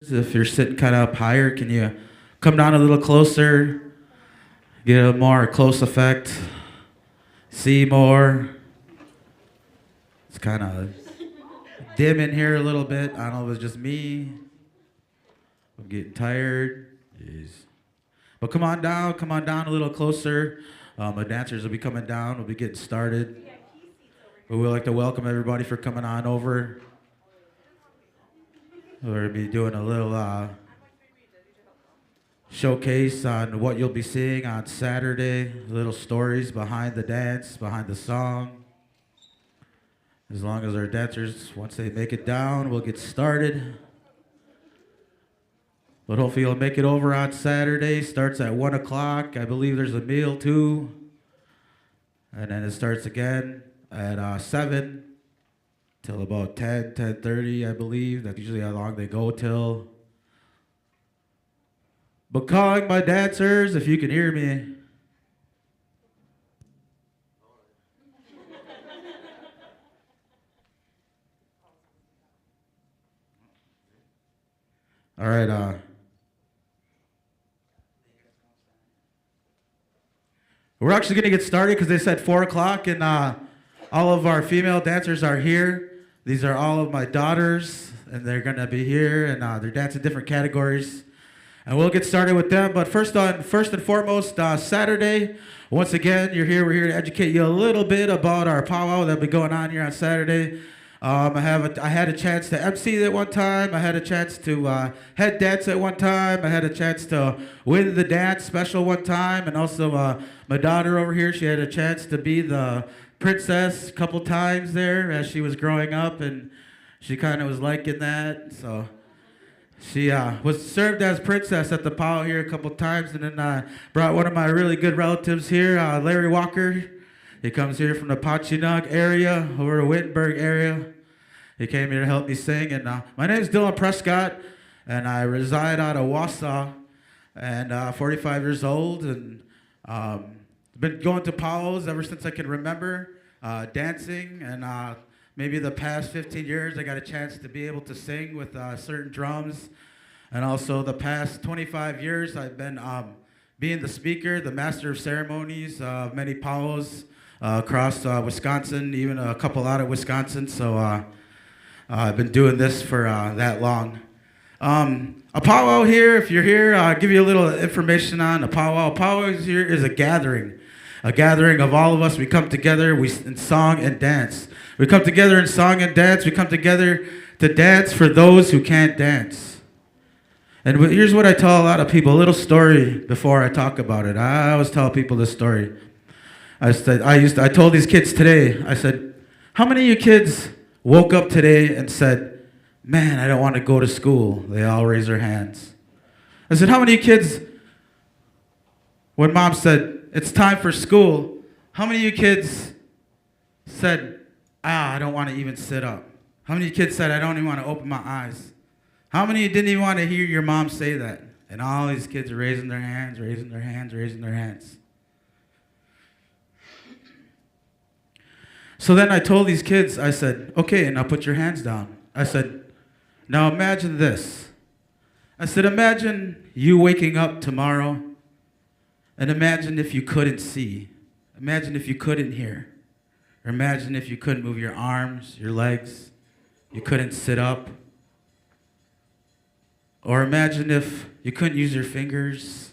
If you're sitting kind of up higher, can you come down a little closer, get a more close effect, see more? It's kind of dim in here a little bit. I don't know if it's just me. I'm getting tired. Jeez. But come on down a little closer. The dancers will be coming down. We'll be getting started. But we'd like to welcome everybody for coming on over. We'll be doing a little showcase on what you'll be seeing on Saturday, little stories behind the dance, behind the song. As long as our dancers, once they make it down, we'll get started. But hopefully you'll make it over on Saturday. Starts at 1 o'clock. I believe there's a meal too. And then it starts again at 7 till about 10:30, I believe. That's usually how long they go till. But calling my dancers, if you can hear me. All right. We're actually going to get started because they said 4 o'clock, and all of our female dancers are here. These are all of my daughters, and they're going to be here, and they're dancing different categories. And we'll get started with them. But first and foremost, Saturday, once again, you're here. We're here to educate you a little bit about our powwow that'll be going on here on Saturday. I had a chance to MC at one time. I had a chance to head dance at one time. I had a chance to win the dance special one time. And also my daughter over here, she had a chance to be the princess a couple times there as she was growing up. And she kind of was liking that. So she was served as princess at the powwow here a couple times. And then I brought one of my really good relatives here, Larry Walker. He comes here from the Pachinook area, over the Wittenberg area. He came here to help me sing. And my name is Dylan Prescott, and I reside out of Wausau, and 45 years old, and been going to powwows ever since I can remember, dancing, and maybe the past 15 years I got a chance to be able to sing with certain drums, and also the past 25 years I've been being the speaker, the master of ceremonies of many powwows across Wisconsin, even a couple out of Wisconsin. So I've been doing this for that long. A powwow here, if you're here, I'll give you a little information on a powwow. A powwow here is a gathering of all of us. We come together in song and dance. We come together in song and dance. We come together to dance for those who can't dance. And here's what I tell a lot of people, a little story before I talk about it. I always tell people this story. I told these kids today, I said, how many of you kids woke up today and said, man, I don't want to go to school? They all raised their hands. I said, how many of you kids, when mom said, it's time for school, how many of you kids said, I don't want to even sit up? How many of you kids said, I don't even want to open my eyes? How many of you didn't even want to hear your mom say that? And all these kids are raising their hands, raising their hands, raising their hands. So then I told these kids, I said, okay, now put your hands down. I said, now imagine this. I said, imagine you waking up tomorrow, and imagine if you couldn't see. Imagine if you couldn't hear. Or imagine if you couldn't move your arms, your legs. You couldn't sit up. Or imagine if you couldn't use your fingers.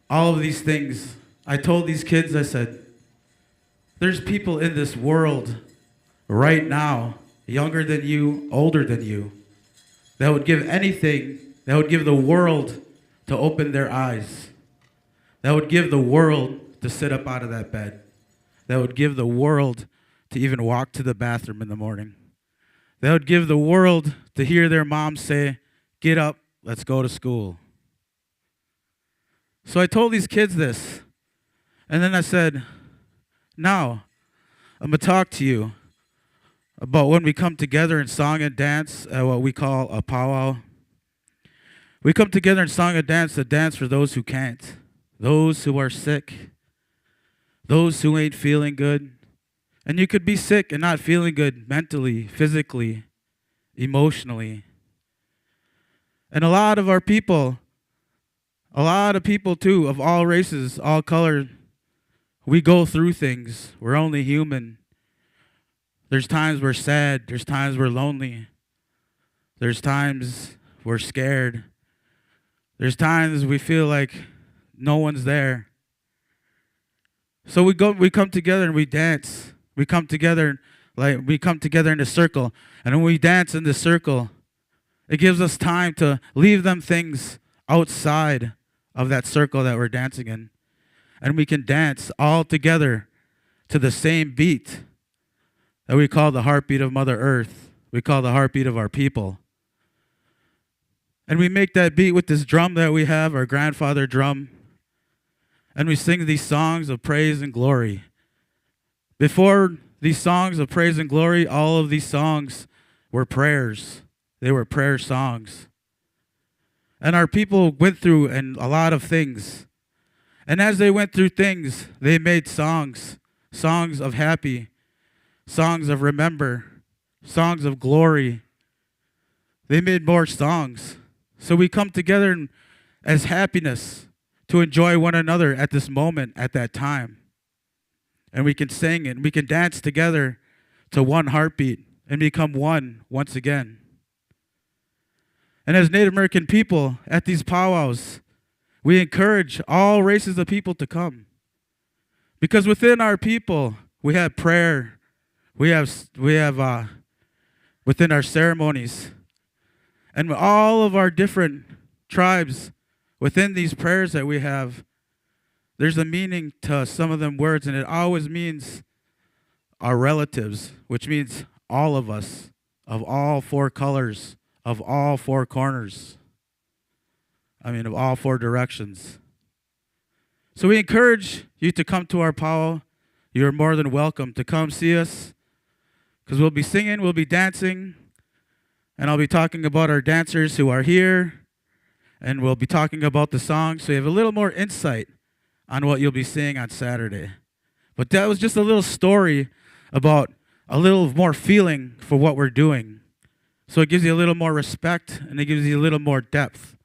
All of these things. I told these kids, I said, there's people in this world right now, younger than you, older than you, that would give anything, that would give the world to open their eyes. That would give the world to sit up out of that bed. That would give the world to even walk to the bathroom in the morning. That would give the world to hear their mom say, get up, let's go to school. So I told these kids this, and then I said, now, I'm going to talk to you about when we come together in song and dance at what we call a powwow. We come together in song and dance to dance for those who can't, those who are sick, those who ain't feeling good. And you could be sick and not feeling good mentally, physically, emotionally. And a lot of our people, a lot of people too, of all races, all colors, we go through things. We're only human. There's times we're sad. There's times we're lonely. There's times we're scared. There's times we feel like no one's there. So we come together and we dance. We come together in a circle. And when we dance in the circle, it gives us time to leave them things outside of that circle that we're dancing in. And we can dance all together to the same beat that we call the heartbeat of Mother Earth. We call the heartbeat of our people. And we make that beat with this drum that we have, our grandfather drum. And we sing these songs of praise and glory. Before these songs of praise and glory, all of these songs were prayers. They were prayer songs. And our people went through a lot of things. And as they went through things, they made songs. Songs of happy. Songs of remember. Songs of glory. They made more songs. So we come together as happiness to enjoy one another at this moment, at that time. And we can sing and we can dance together to one heartbeat and become one once again. And as Native American people at these powwows, we encourage all races of people to come. Because within our people, we have prayer. We have within our ceremonies. And all of our different tribes, within these prayers that we have, there's a meaning to some of them words, and it always means our relatives, which means all of us, of all four colors, of all four corners. Of all four directions. So we encourage you to come to our powwow. You're more than welcome to come see us, because we'll be singing, we'll be dancing, and I'll be talking about our dancers who are here, and we'll be talking about the songs, so you have a little more insight on what you'll be seeing on Saturday. But that was just a little story about a little more feeling for what we're doing. So it gives you a little more respect, and it gives you a little more depth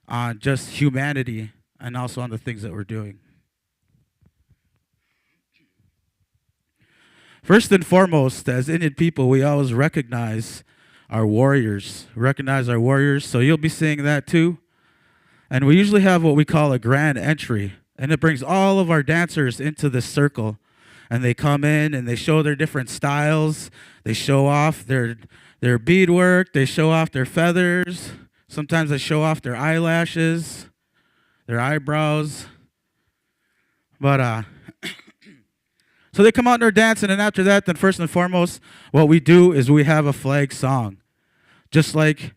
on just humanity and also on the things that we're doing. First and foremost, as Indian people, we always recognize our warriors. So you'll be seeing that too. And we usually have what we call a grand entry. And it brings all of our dancers into this circle. And they come in and they show their different styles. They show off their beadwork. They show off their feathers. Sometimes they show off their eyelashes, their eyebrows. But so they come out and they're dancing. And after that, then first and foremost, what we do is we have a flag song. Just like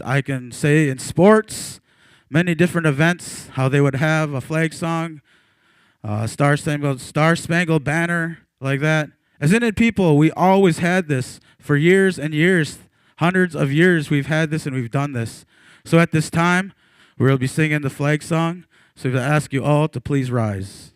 I can say in sports, many different events, how they would have a flag song, Star Spangled Banner, like that. As Indian people, we always had this for years and years, hundreds of years we've had this and we've done this. So at this time, we'll be singing the flag song. So I ask you all to please rise.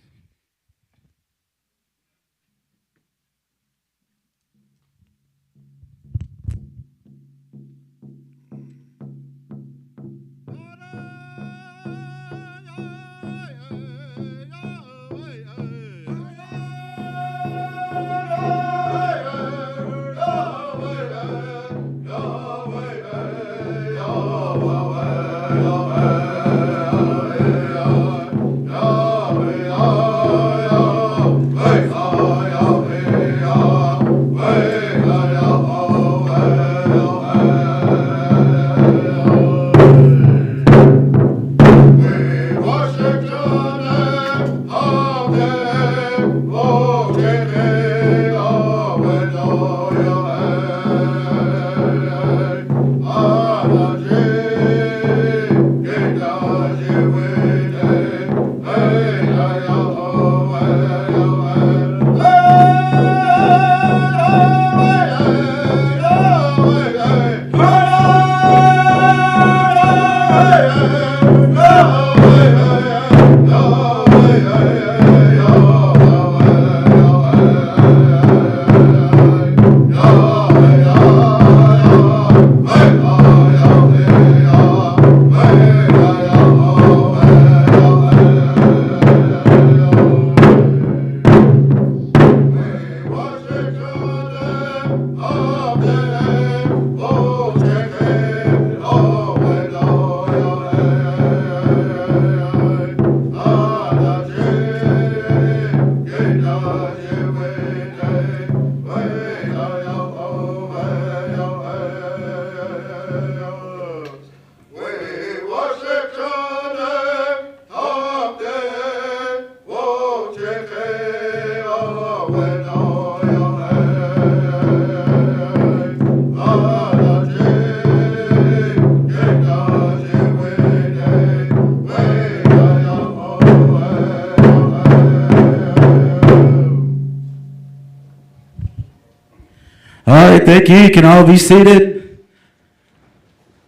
right, thank you. You can all be seated.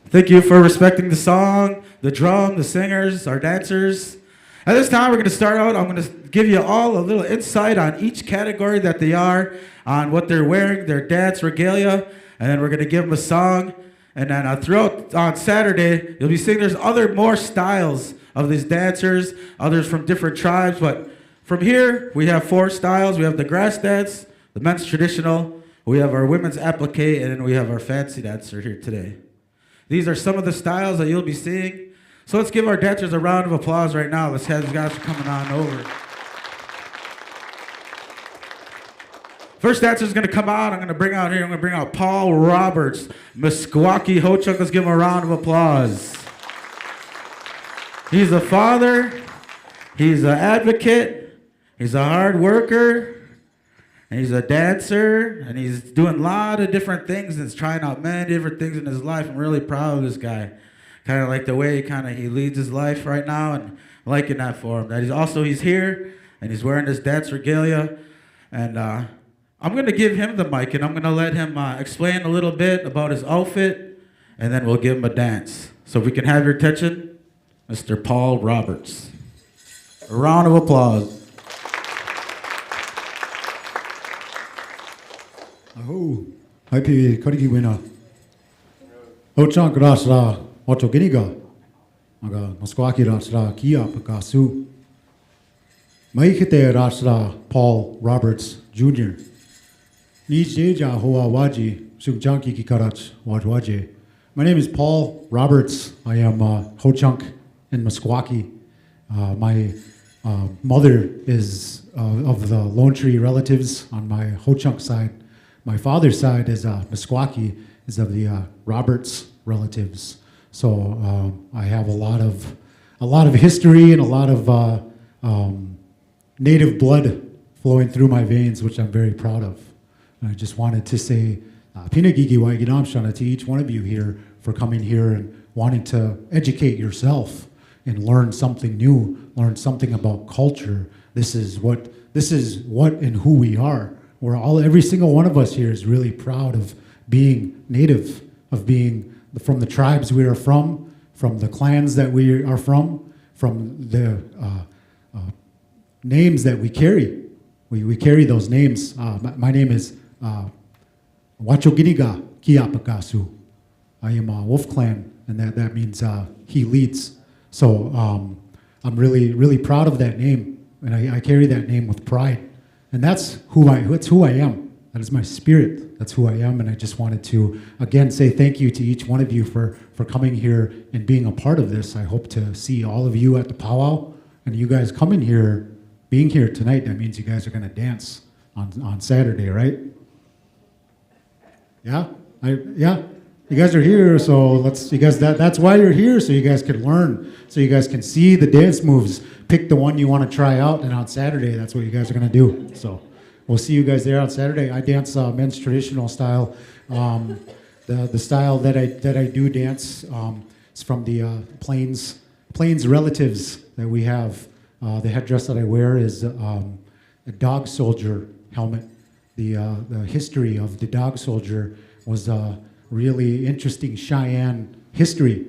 Thank you for respecting the song, the drum, the singers, our dancers. At this time, we're going to start out. I'm going to give you all a little insight on each category that they are, on what they're wearing, their dance regalia, and then we're going to give them a song. And then throughout on Saturday, you'll be seeing there's more styles of these dancers, others from different tribes. But from here, we have 4 styles. We have the grass dance, the men's traditional, we have our women's applique, and then we have our fancy dancer here today. These are some of the styles that you'll be seeing. So let's give our dancers a round of applause right now. Let's have these guys coming on over. First dancer is going to come out. I'm going to bring out Paul Roberts, Meskwaki Ho-Chunk. Let's give him a round of applause. He's a father. He's an advocate. He's a hard worker. And he's a dancer. And he's doing a lot of different things. And he's trying out many different things in his life. I'm really proud of this guy. Kind of like the way he leads his life right now, and liking that for him. That he's here, and he's wearing this dance regalia, and I'm going to give him the mic, and I'm going to let him explain a little bit about his outfit, and then we'll give him a dance. So if we can have your attention, Mr. Paul Roberts. A round of applause. Aho, happy Kariki winner. Ho-Chunk Rasra. Ocho Giniga, Maga Meskwaki Rasra Kia Pakasu. Maikite Rasra Paul Roberts Jr. Nijeja Hoa Waji Sukjanki Kikarach Wajwaje. My name is Paul Roberts. I am Ho-Chunk in Meskwaki. My mother is of the Lone Tree relatives on my Ho-Chunk side. My father's side is Meskwaki, is of the Roberts relatives. So I have a lot of history and a lot of native blood flowing through my veins, which I'm very proud of. And I just wanted to say, Pinagigi Waiginamshana to each one of you here for coming here and wanting to educate yourself and learn something new, learn something about culture. This is what and who we are. Every single one of us here is really proud of being native, of being from the tribes we are from the clans that we are from the names that we carry. We carry those names. My name is Wachoginiga Kiapakasu. I am a Wolf Clan, and that means he leads. So I'm really, really proud of that name, and I carry that name with pride. And that's who I am. That is my spirit. That's who I am. And I just wanted to, again, say thank you to each one of you for coming here and being a part of this. I hope to see all of you at the PowWow. And you guys coming here, being here tonight, that means you guys are going to dance on Saturday, right? Yeah? Yeah? You guys are here, so that's why you're here, so you guys can learn, so you guys can see the dance moves. Pick the one you want to try out, and on Saturday, that's what you guys are going to do. So we'll see you guys there on Saturday. I dance men's traditional style. The style that I do dance is from the Plains relatives that we have. The headdress that I wear is a dog soldier helmet. The history of the dog soldier was a really interesting Cheyenne history.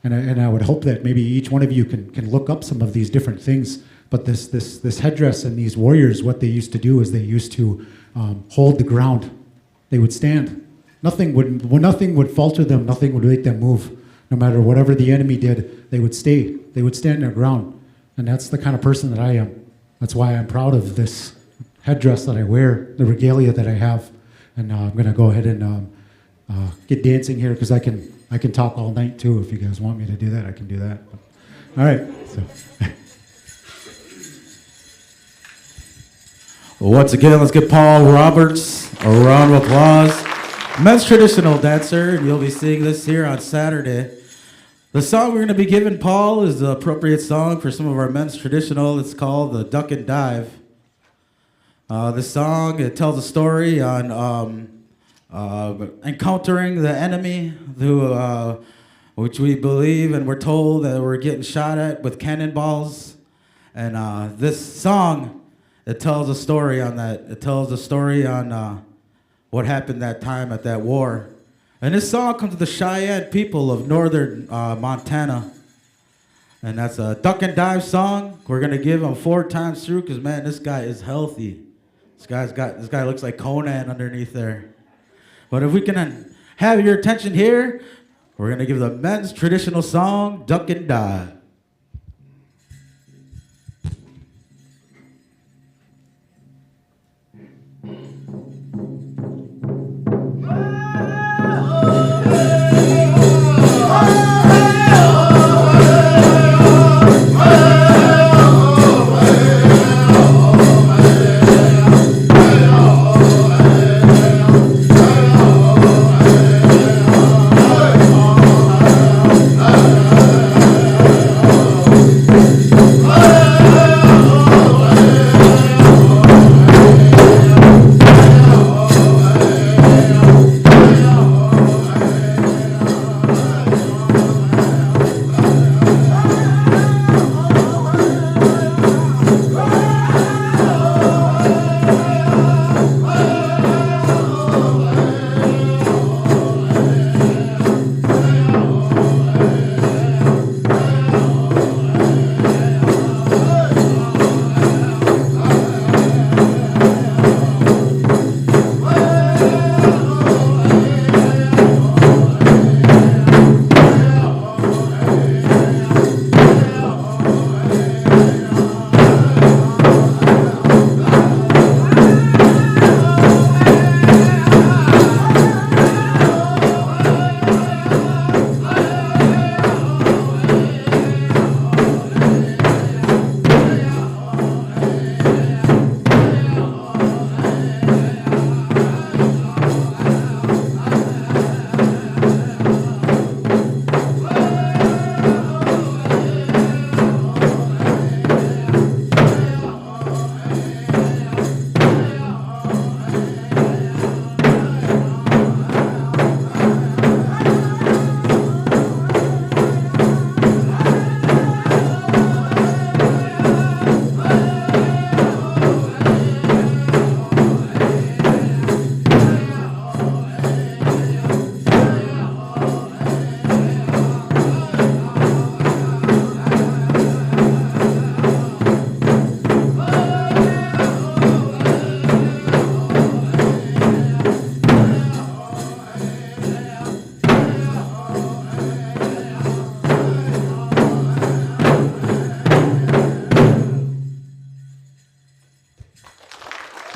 And I would hope that maybe each one of you can look up some of these different things. But this headdress and these warriors, what they used to do is they used to hold the ground. They would stand. Nothing would falter them. Nothing would make them move. No matter whatever the enemy did, they would stay. They would stand their ground. And that's the kind of person that I am. That's why I'm proud of this headdress that I wear, the regalia that I have. And I'm going to go ahead and get dancing here because I can talk all night too. If you guys want me to do that, I can do that. All right. So. Well, once again, let's give Paul Roberts a round of applause. Men's traditional dancer, and you'll be seeing this here on Saturday. The song we're going to be giving Paul is the appropriate song for some of our men's traditional. It's called the Duck and Dive. This song, it tells a story on encountering the enemy, which we believe and we're told that we're getting shot at with cannonballs. And this song, it tells a story on that. It tells a story on what happened that time at that war. And this song comes to the Cheyenne people of northern Montana. And that's a duck and dive song. We're going to give him 4 times through because, man, this guy is healthy. This guy looks like Conan underneath there. But if we can have your attention here, we're going to give the men's traditional song, Duck and Dive.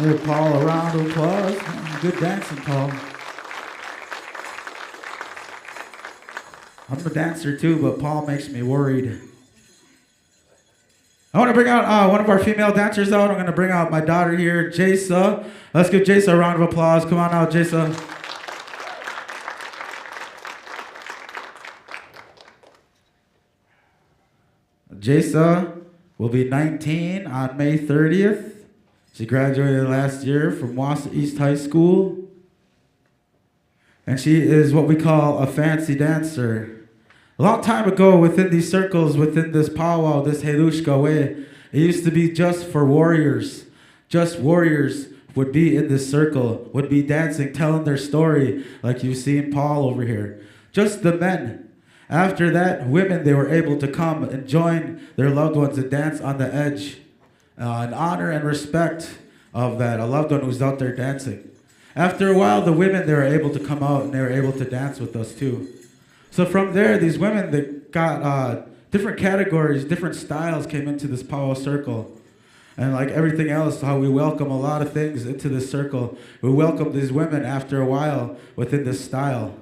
Hey, Paul, a round of applause. Good dancing, Paul. I'm a dancer too, but Paul makes me worried. I want to bring out one of our female dancers out. I'm going to bring out my daughter here, Jasa. Let's give Jasa a round of applause. Come on out, Jasa. Jasa will be 19 on May 30th. She graduated last year from Wausau East High School. And she is what we call a fancy dancer. A long time ago, within these circles, within this powwow, this Helushka way, it used to be just for warriors. Just warriors would be in this circle, would be dancing, telling their story, like you've seen Paul over here. Just the men. After that, women, they were able to come and join their loved ones and dance on the edge. In honor and respect of that, a loved one who's out there dancing. After a while, the women, they were able to come out and they were able to dance with us too. So from there, these women, they got different categories, different styles came into this powwow circle. And like everything else, how we welcome a lot of things into this circle, we welcome these women after a while within this style.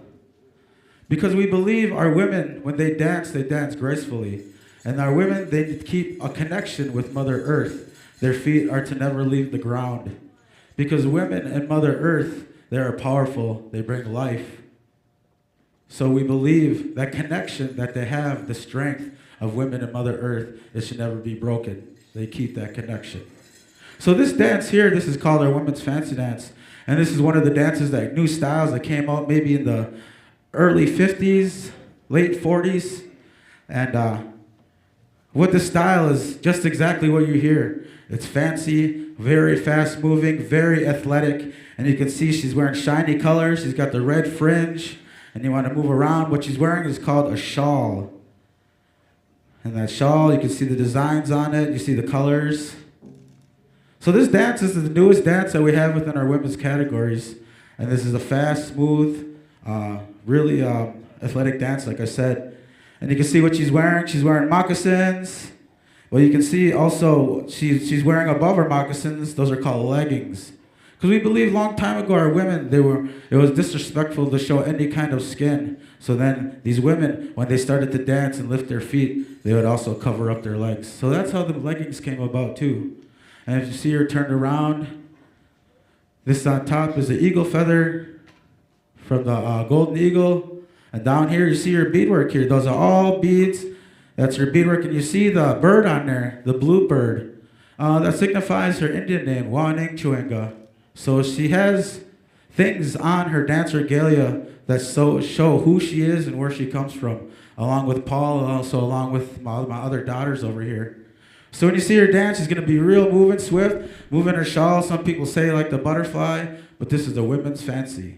Because we believe our women, when they dance gracefully. And our women, they keep a connection with Mother Earth. Their feet are to never leave the ground. Because women and Mother Earth, they are powerful. They bring life. So we believe that connection that they have, the strength of women and Mother Earth, it should never be broken. They keep that connection. So this dance here, this is called our Women's Fancy Dance. And this is one of the dances, that new styles that came out maybe in the early 50s, late 40s. And What the style is just exactly what you hear. It's fancy, very fast moving, very athletic, and you can see she's wearing shiny colors. She's got the red fringe, and you want to move around. What she's wearing is called a shawl. And that shawl, you can see the designs on it, you see the colors. So this dance is the newest dance that we have within our women's categories. And this is a fast, smooth, really athletic dance, like I said. And you can see what she's wearing. She's wearing moccasins. Well, you can see also she's wearing above her moccasins. Those are called leggings. Because we believe long time ago our women, it was disrespectful to show any kind of skin. So then these women, when they started to dance and lift their feet, they would also cover up their legs. So that's how the leggings came about too. And if you see her turned around, this on top is the eagle feather from the golden eagle. And down here, you see her beadwork here. Those are all beads. That's her beadwork. And you see the bird on there, the blue bird. That signifies her Indian name, Waning Chuenga. So she has things on her dance regalia that show who she is and where she comes from, along with Paul, and also along with my other daughters over here. So when you see her dance, she's going to be real moving, swift, moving her shawl. Some people say like the butterfly, but this is the women's fancy.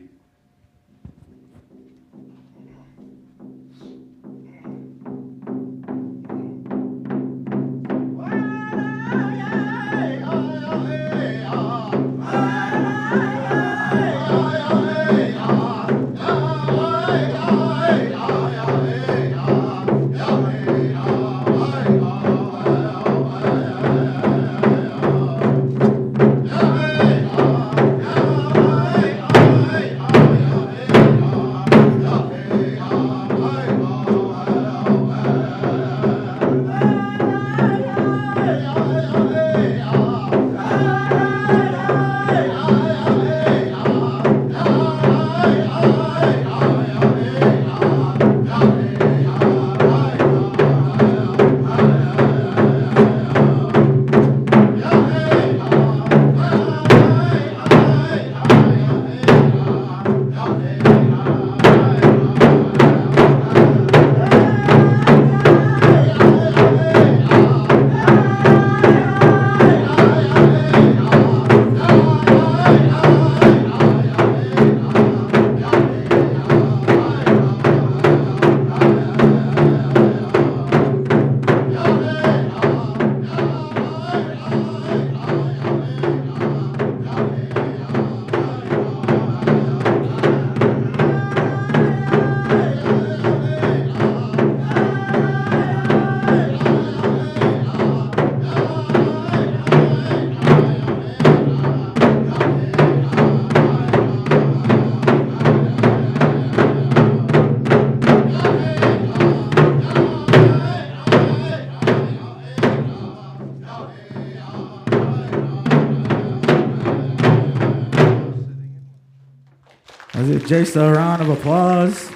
Give Jace a round of applause.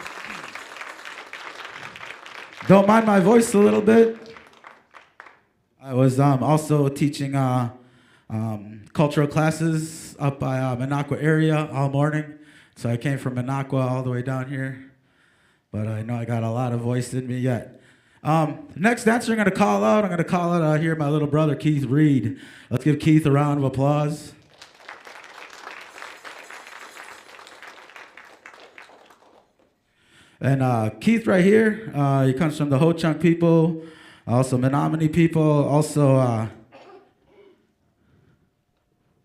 Don't mind my voice a little bit. I was also teaching cultural classes up by Minocqua area all morning. So I came from Minocqua all the way down here. But I know I got a lot of voice in me yet. Next dancer I'm going to call out here my little brother, Keith Reed. Let's give Keith a round of applause. And Keith right here, he comes from the Ho-Chunk people, also Menominee people, also,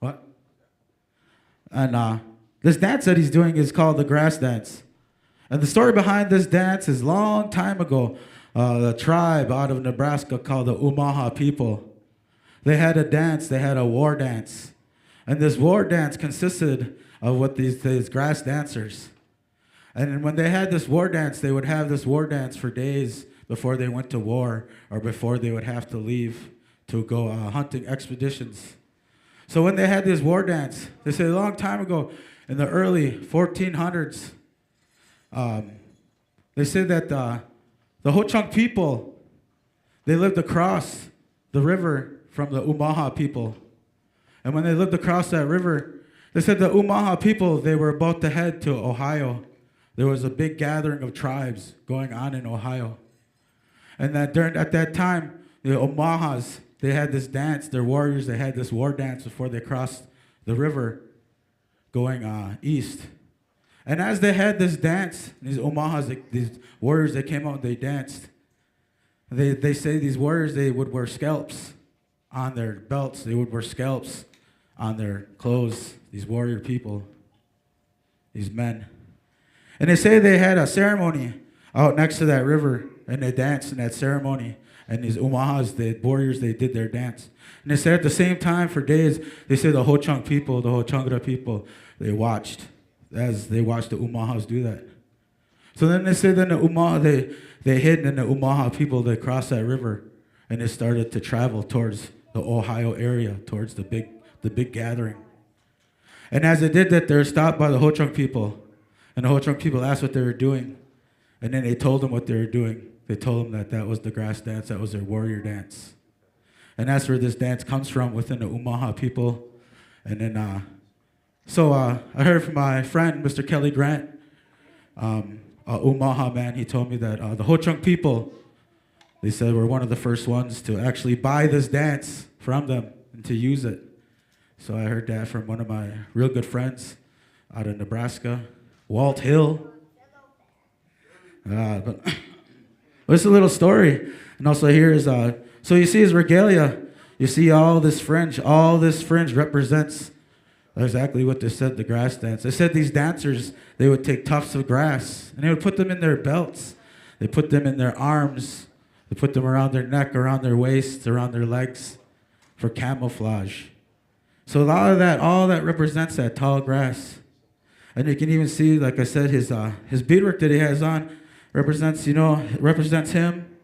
what? And this dance that he's doing is called the grass dance. And the story behind this dance is long time ago, the tribe out of Nebraska called the Umaha people. They had a dance, they had a war dance. And this war dance consisted of what these grass dancers. And when they had this war dance, they would have this war dance for days before they went to war or before they would have to leave to go hunting expeditions. So when they had this war dance, they said a long time ago in the early 1400s, they said that the Ho-Chunk people, they lived across the river from the Umaha people. And when they lived across that river, they said the Umaha people, they were about to head to Ohio. There was a big gathering of tribes going on in Ohio. And that at that time, the Omahas, they had this dance. Their warriors, they had this war dance before they crossed the river going east. And as they had this dance, these Omahas, these warriors, they came out and they danced. They say these warriors, they would wear scalps on their belts. They would wear scalps on their clothes, these warrior people, these men. And they say they had a ceremony out next to that river, and they danced in that ceremony. And these Omahas, the warriors, they did their dance. And they said at the same time for days, they say the Ho-Chunk people, the Ho-Chungra people, they watched as they watched the Omahas do that. So then they say then the Umaha, they hid, and the Umaha people, they crossed that river, and they started to travel towards the Ohio area, towards the big gathering. And as they did that, they were stopped by the Ho-Chunk people. And the Ho-Chunk people asked what they were doing. And then they told them what they were doing. They told them that that was the grass dance, that was their warrior dance. And that's where this dance comes from, within the Umaha people. And then, I heard from my friend, Mr. Kelly Grant, Umaha man. He told me that the Ho-Chunk people, they said, were one of the first ones to actually buy this dance from them and to use it. So I heard that from one of my real good friends out of Nebraska, Walt Hill. But it's a little story. And also here is, so you see his regalia. You see all this fringe. All this fringe represents exactly what they said, the grass dance. They said these dancers, they would take tufts of grass, and they would put them in their belts. They put them in their arms. They put them around their neck, around their waists, around their legs for camouflage. So a lot of that, all that represents that tall grass. And you can even see, like I said, his beadwork that he has on represents him.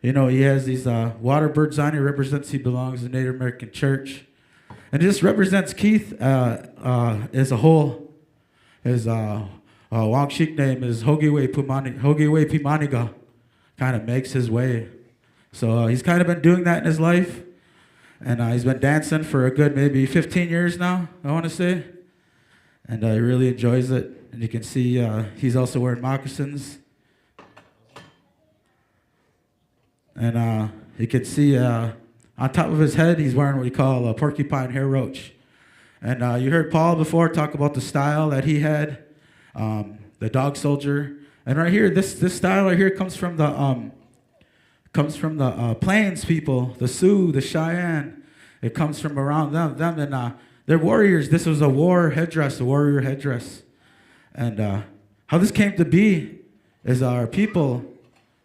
You know, he has these water birds on. He belongs to the Native American church. And it just represents Keith as a whole. His Wangshik name is Hogiwe Pimaniga. Kind of makes his way. So he's kind of been doing that in his life. And he's been dancing for a good maybe 15 years now, I want to say. And he really enjoys it. And you can see he's also wearing moccasins. And you can see on top of his head, he's wearing what we call a porcupine hair roach. And you heard Paul before talk about the style that he had, the dog soldier. And right here, this style right here comes from the Plains people, the Sioux, the Cheyenne. It comes from around them, and they're warriors. This was a war headdress, a warrior headdress. And how this came to be is our people,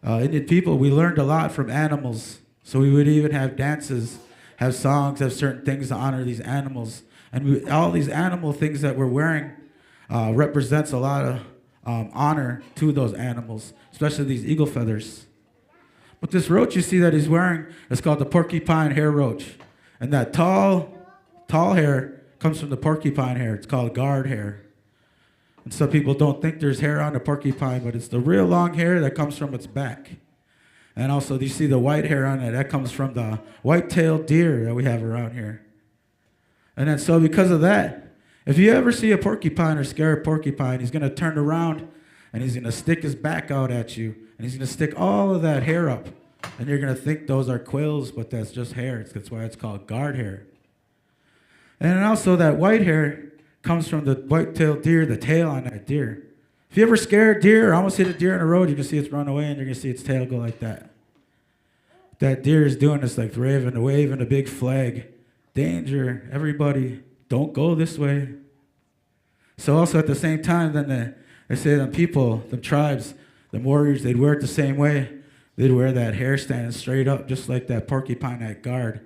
Indian people, we learned a lot from animals. So we would even have dances, have songs, have certain things to honor these animals. And all these animal things that we're wearing represents a lot of honor to those animals, especially these eagle feathers. But this roach you see that he's wearing is called the porcupine hair roach. And that tall hair comes from the porcupine hair. It's called guard hair. And some people don't think there's hair on the porcupine, but it's the real long hair that comes from its back. And also, you see the white hair on it. That comes from the white-tailed deer that we have around here. And then, so because of that, if you ever see a porcupine or scare a porcupine, he's going to turn around and he's going to stick his back out at you. And he's going to stick all of that hair up. And you're going to think those are quills, but that's just hair. That's why it's called guard hair. And then also, that white hair comes from the white-tailed deer, the tail on that deer. If you ever scare a deer or almost hit a deer on the road, you can see it run away and you're going to see its tail go like that. That deer is doing this, like waving a big flag. Danger, everybody, don't go this way. So also at the same time, then they say them people, them tribes, them warriors, they'd wear it the same way. They'd wear that hair standing straight up, just like that porcupine at guard.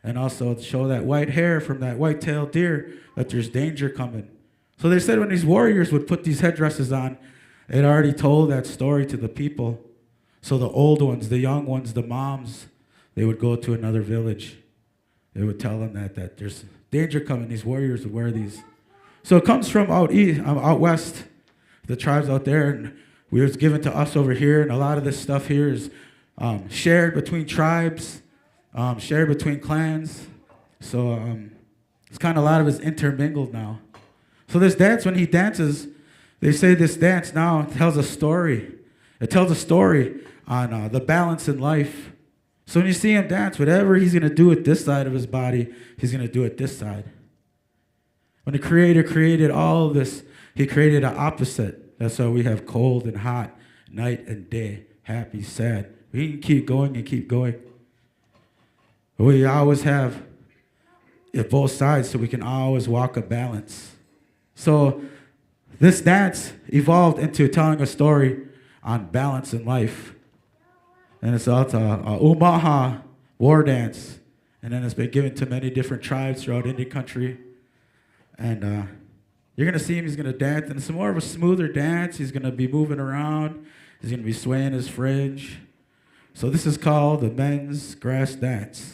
And also show that white hair from that white-tailed deer that there's danger coming. So they said when these warriors would put these headdresses on, it already told that story to the people. So the old ones, the young ones, the moms, they would go to another village. They would tell them that there's danger coming. These warriors would wear these. So it comes from out west, the tribes out there, and it was given to us over here. And a lot of this stuff here is shared between tribes, shared between clans. So it's kind of a lot of it's intermingled now. So this dance, when he dances, they say this dance now tells a story. It tells a story on the balance in life. So when you see him dance, whatever he's going to do with this side of his body, he's going to do it this side. When the Creator created all of this, he created an opposite. That's why we have cold and hot, night and day, happy, sad. We can keep going and keep going. But we always have it both sides, so we can always walk a balance. So this dance evolved into telling a story on balance in life. And it's also a Umaha war dance. And then it's been given to many different tribes throughout Indian country. And you're going to see him, he's going to dance. And it's more of a smoother dance. He's going to be moving around. He's going to be swaying his fringe. So this is called the men's grass dance.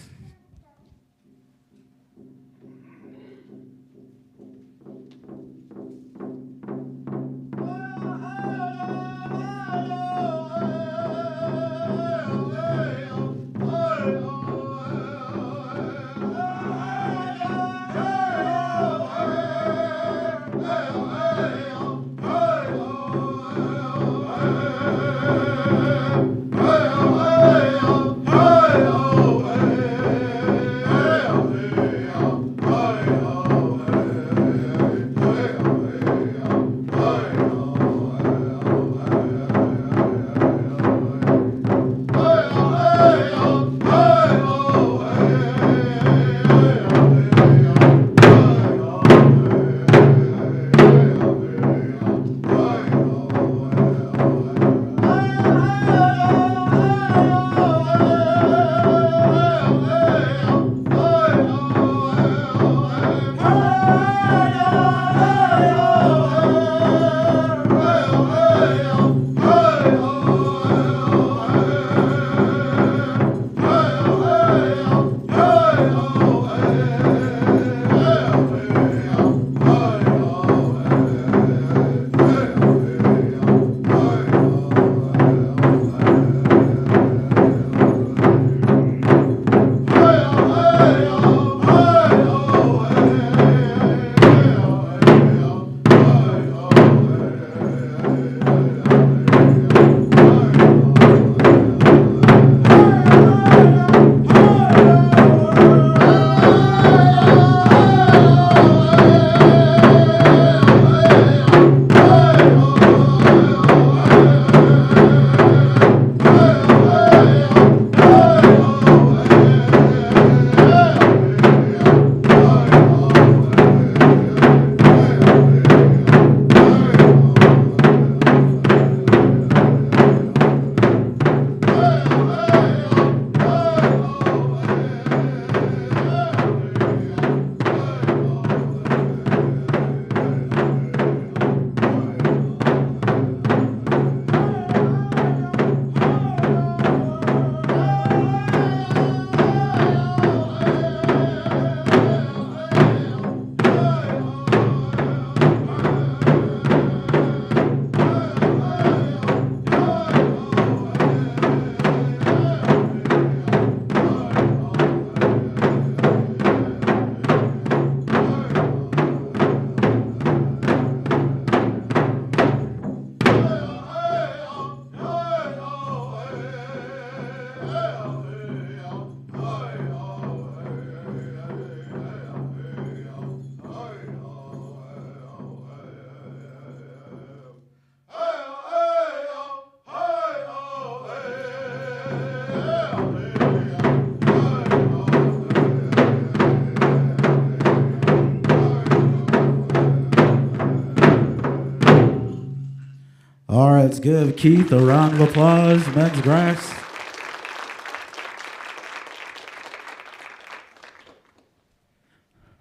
All right, let's give Keith a round of applause. Men's grass.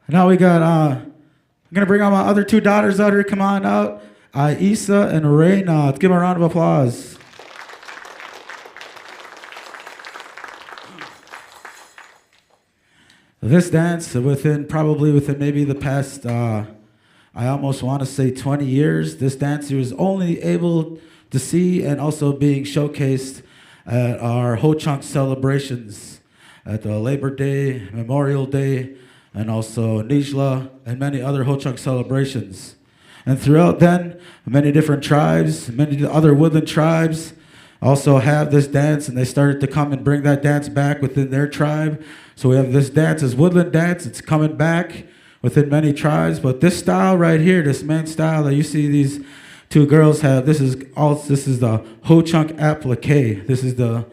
Now we got, I'm going to bring out my other two daughters out here. Come on out. Isa and Reina. Let's give them a round of applause. This dance, within maybe the past, I almost want to say 20 years, this dancer was only able to see and also being showcased at our Ho-Chunk celebrations at the Labor Day, Memorial Day, and also Nijla, and many other Ho-Chunk celebrations. And throughout then, many different tribes, many other woodland tribes, also have this dance, and they started to come and bring that dance back within their tribe. So we have this dance, this woodland dance. It's coming back within many tribes. But this style right here, this main style that you see these two girls have, this is the Ho-Chunk applique. This is the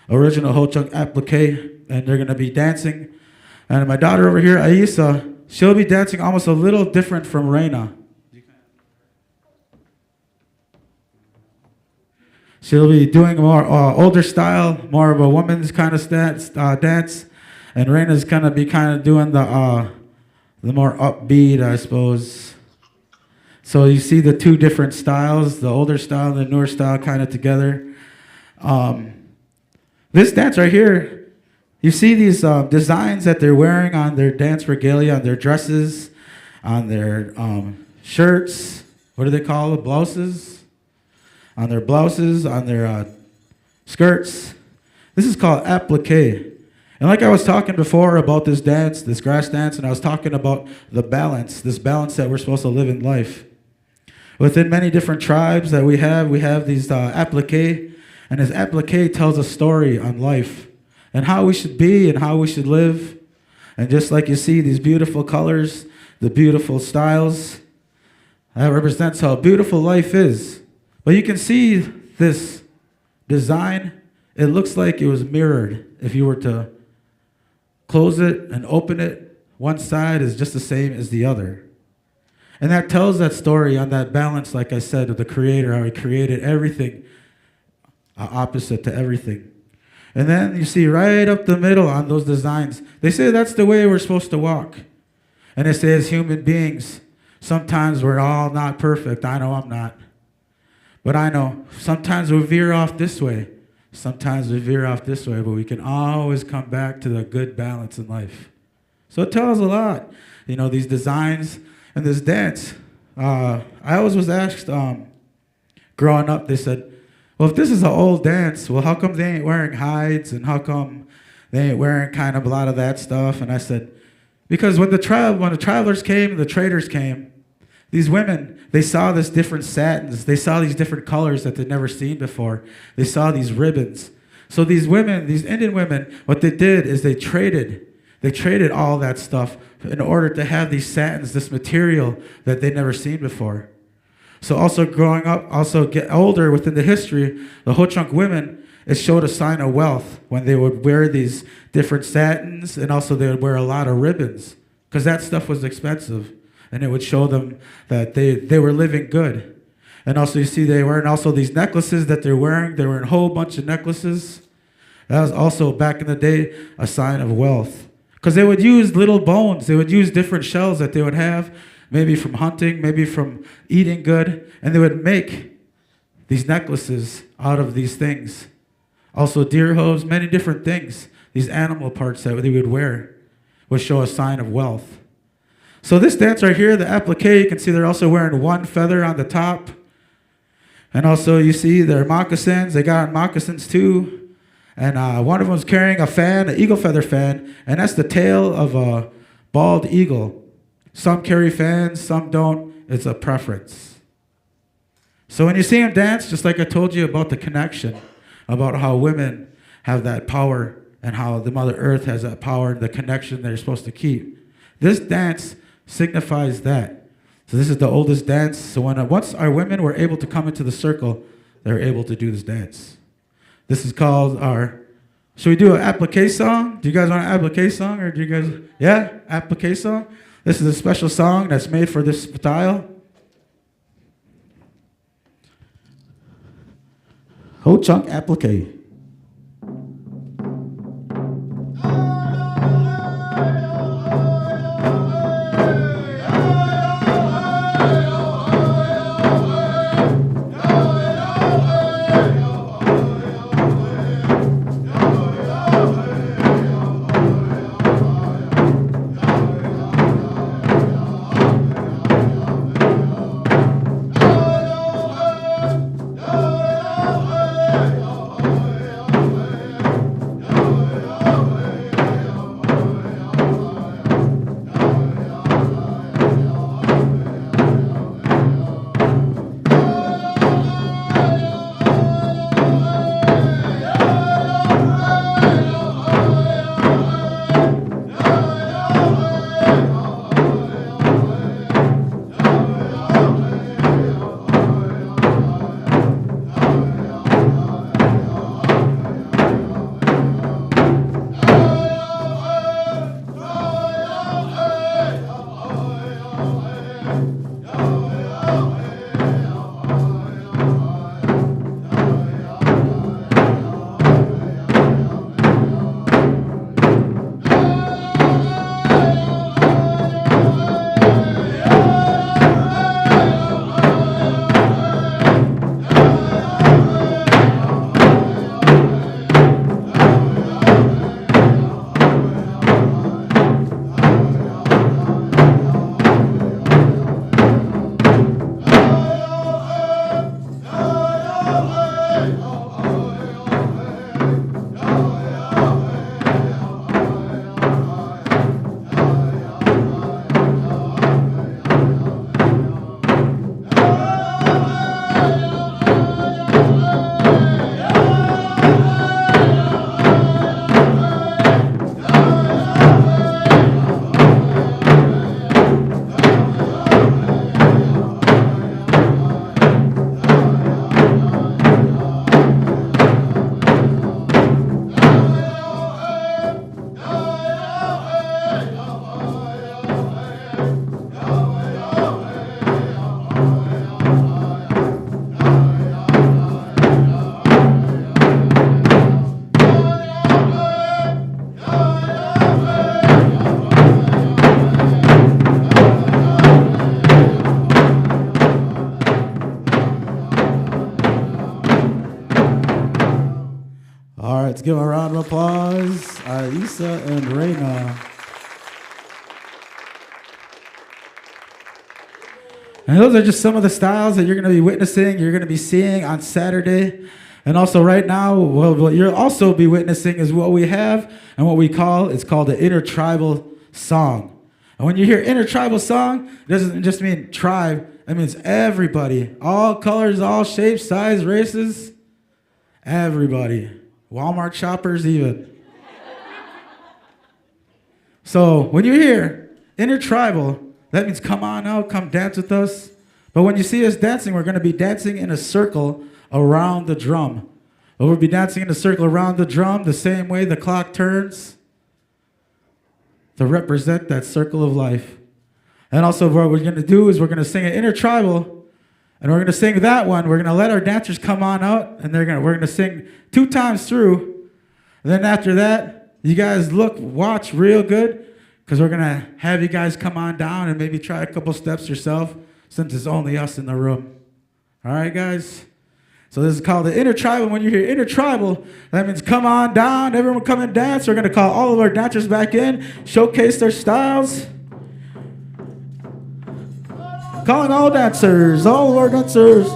original Ho-Chunk applique, and they're gonna be dancing. And my daughter over here, Aisa, she'll be dancing almost a little different from Reina. She'll be doing a more older style, more of a woman's kind of dance, and Reina's gonna be kind of doing the more upbeat, I suppose. So you see the two different styles, the older style and the newer style, kind of together. This dance right here, you see these designs that they're wearing on their dance regalia, on their dresses, on their shirts. What do they call it? Blouses. On their blouses, on their skirts. This is called applique. And like I was talking before about this dance, this grass dance, and I was talking about the balance, this balance that we're supposed to live in life. Within many different tribes that we have these applique, and this applique tells a story on life and how we should be and how we should live. And just like you see these beautiful colors, the beautiful styles, that represents how beautiful life is. But you can see this design, it looks like it was mirrored. If you were to close it and open it, one side is just the same as the other. And that tells that story on that balance, like I said, of the Creator, how He created everything opposite to everything. And then you see right up the middle on those designs, they say that's the way we're supposed to walk. And they say as human beings, sometimes we're all not perfect. I know I'm not. But I know sometimes we veer off this way. Sometimes we veer off this way, but we can always come back to the good balance in life. So it tells a lot, these designs and this dance. I always was asked, growing up, they said, well, if this is an old dance, well, how come they ain't wearing hides, and how come they ain't wearing kind of a lot of that stuff? And I said, because when the travelers came, the traders came, these women, they saw this different satins. They saw these different colors that they'd never seen before. They saw these ribbons. So these women, these Indian women, what they did is they traded all that stuff in order to have these satins, this material that they'd never seen before. So also growing up, also get older within the history, the Ho-Chunk women, it showed a sign of wealth when they would wear these different satins, and also they would wear a lot of ribbons because that stuff was expensive. And it would show them that they were living good. And also you see they were wearing also these necklaces that they're wearing. They're wearing a whole bunch of necklaces. That was also back in the day a sign of wealth. Because they would use little bones. They would use different shells that they would have, maybe from hunting, maybe from eating good. And they would make these necklaces out of these things. Also deer hooves, many different things. These animal parts that they would wear would show a sign of wealth. So this dance right here, the applique, you can see they're also wearing one feather on the top. And also you see their moccasins. They got moccasins too. And one of them is carrying a fan, an eagle feather fan. And that's the tail of a bald eagle. Some carry fans, some don't. It's a preference. So when you see them dance, just like I told you about the connection, about how women have that power and how the Mother Earth has that power and the connection they're supposed to keep. This dance signifies that. So this is the oldest dance. So once our women were able to come into the circle, they were able to do this dance. This is called should we do an applique song? Do you guys want an applique song? Or do you guys, yeah, applique song? This is a special song that's made for this style. Ho-Chunk applique. let's give a round of applause, Isa and Reina. And those are just some of the styles that you're going to be witnessing, you're going to be seeing on Saturday. And also right now, what you'll also be witnessing is what we have and what we call, it's called the intertribal song. And when you hear intertribal song, it doesn't just mean tribe, it means everybody. All colors, all shapes, size, races, everybody. Walmart shoppers even. So when you hear intertribal, that means come on out, come dance with us. But when you see us dancing, we're going to be dancing in a circle around the drum. We'll be dancing in a circle around the drum the same way the clock turns to represent that circle of life. And also what we're going to do is we're going to sing an intertribal, and we're going to sing that one. We're going to let our dancers come on out, and we're going to sing 2 times through. And then after that, you guys watch real good, because we're going to have you guys come on down and maybe try a couple steps yourself, since it's only us in the room. All right, guys? So this is called the intertribal. When you hear intertribal, that means come on down, everyone come and dance. We're going to call all of our dancers back in, showcase their styles. Calling all dancers, all of our dancers.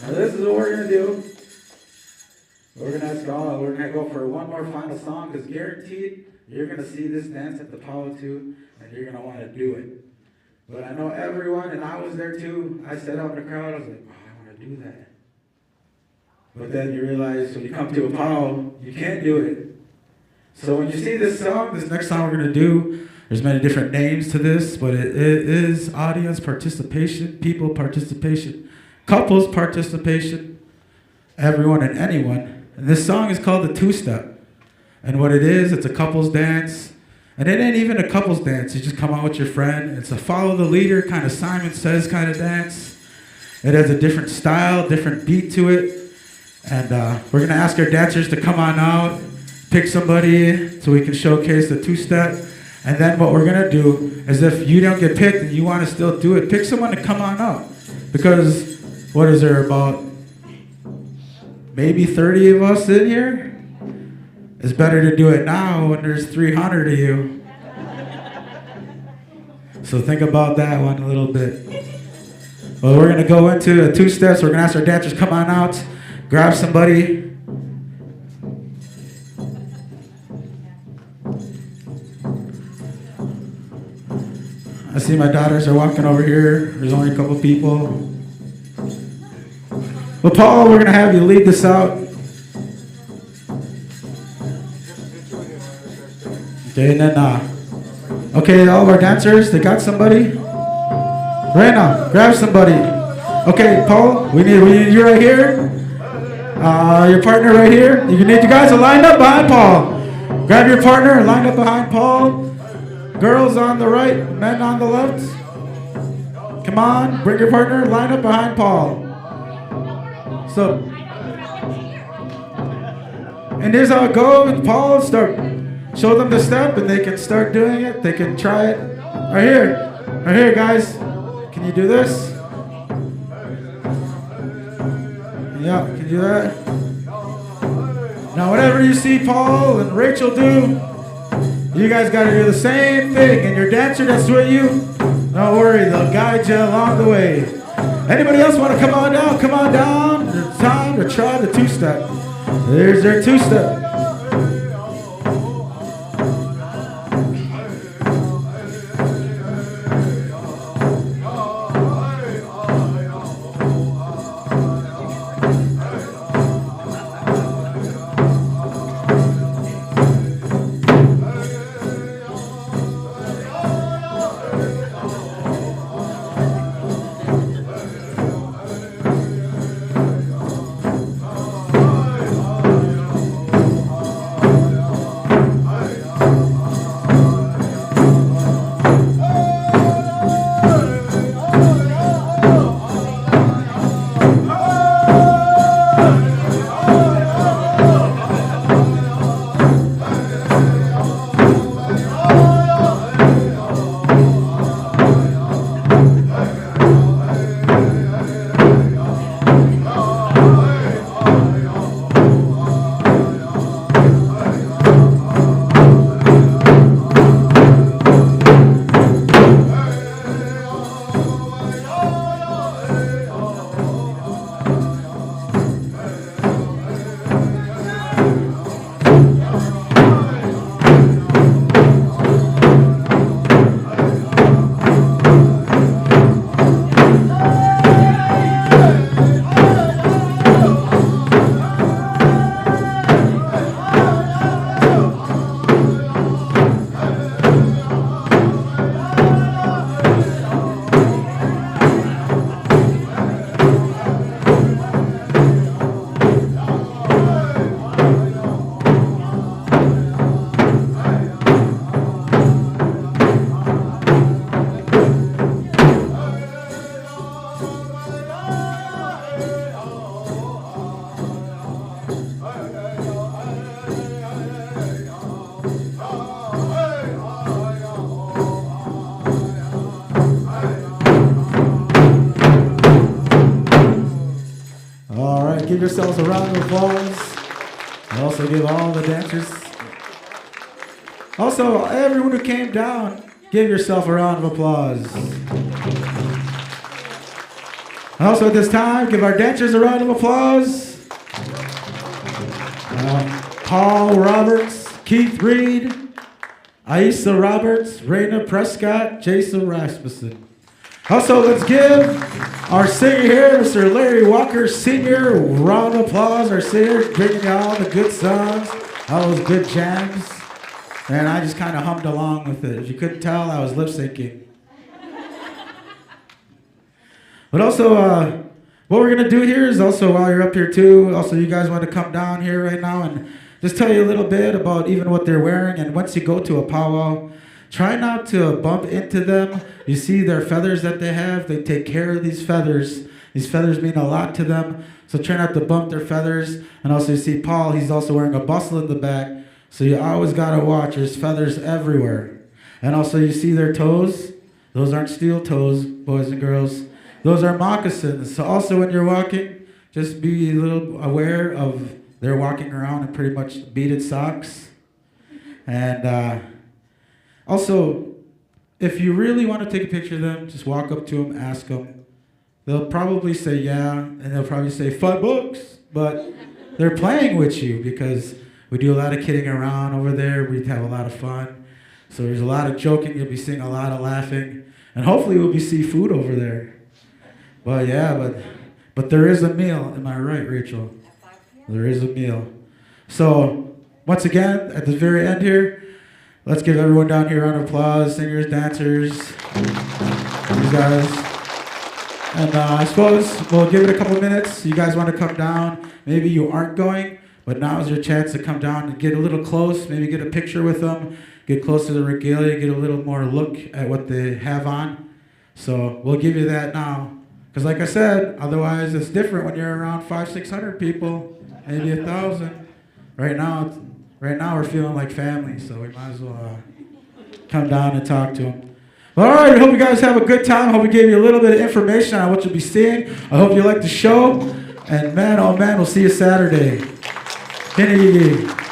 Now this is what we're going to do. We're going to go for one more final song, because guaranteed you're going to see this dance at the PowWow too, and you're going to want to do it. But I know everyone, and I was there too, I sat out in the crowd, I was like, oh, I want to do that. But then you realize when you come to a PowWow, you can't do it. So when you see this song, this next song we're going to do, there's many different names to this, but it is audience participation, people participation, couples participation, everyone and anyone. And this song is called the two-step. And what it is, it's a couples dance. And it ain't even a couples dance. You just come out with your friend. It's a follow the leader, kind of Simon Says kind of dance. It has a different style, different beat to it. And we're going to ask our dancers to come on out, pick somebody so we can showcase the two-step. And then what we're going to do is, if you don't get picked and you want to still do it, pick someone to come on out. Because what is there, about maybe 30 of us in here? It's better to do it now when there's 300 of you. So think about that one a little bit. Well, we're going to go into two steps. We're going to ask our dancers, come on out, grab somebody. I see my daughters are walking over here. There's only a couple people. Well, Paul, we're going to have you lead this out. Okay, and then, okay, all of our dancers, they got somebody? Right now, grab somebody. Okay, Paul, we need you right here. Your partner right here. You guys are lined up behind Paul. Grab your partner, lined up behind Paul. Girls on the right, men on the left. Come on, bring your partner, line up behind Paul. So, and here's how it goes. Paul, show them the step and they can start doing it. They can try it. Right here, guys. Can you do this? Yeah, can you do that? Now, whatever you see Paul and Rachel do, you guys got to do the same thing. And your dancer that's with you, don't worry, they'll guide you along the way. Anybody else want to come on down? Come on down. It's time to try the two-step. There's their two-step. Give yourselves a round of applause. And also give all the dancers. Also, everyone who came down, give yourself a round of applause. And also at this time, give our dancers a round of applause. Paul Roberts, Keith Reed, Aisa Roberts, Raina Prescott, Jason Rasmussen. Also, let's give our singer here, Mr. Larry Walker Sr., round of applause. Our singer, bringing you all the good songs, all those good jams. And I just kind of hummed along with it. If you couldn't tell, I was lip syncing. But also, what we're going to do here is also, while you're up here too, also you guys want to come down here right now and just tell you a little bit about even what they're wearing. And once you go to a powwow, try not to bump into them. You see their feathers that they have. They take care of these feathers. These feathers mean a lot to them. So try not to bump their feathers. And also you see Paul, he's also wearing a bustle in the back. So you always got to watch. There's feathers everywhere. And also you see their toes. Those aren't steel toes, boys and girls. Those are moccasins. So also when you're walking, just be a little aware of they're walking around in pretty much beaded socks. And also, if you really want to take a picture of them, just walk up to them, ask them. They'll probably say yeah, and they'll probably say $5, but they're playing with you because we do a lot of kidding around over there. We have a lot of fun. So there's a lot of joking. You'll be seeing a lot of laughing. And hopefully we'll be seafood over there. But yeah, but there is a meal. Am I right, Rachel? There is a meal. So once again, at the very end here, let's give everyone down here a round of applause, singers, dancers, you guys. And I suppose we'll give it a couple minutes. You guys want to come down. Maybe you aren't going, But now is your chance to come down and get a little close, maybe get a picture with them, get close to the regalia, get a little more look at what they have on. So we'll give you that now. Because like I said, otherwise it's different when you're around 500-600 people, maybe 1,000. Right now we're feeling like family, so we might as well come down and talk to them. All right, I hope you guys have a good time. I hope we gave you a little bit of information on what you'll be seeing. I hope you like the show. And man, oh man, we'll see you Saturday. Kennedy.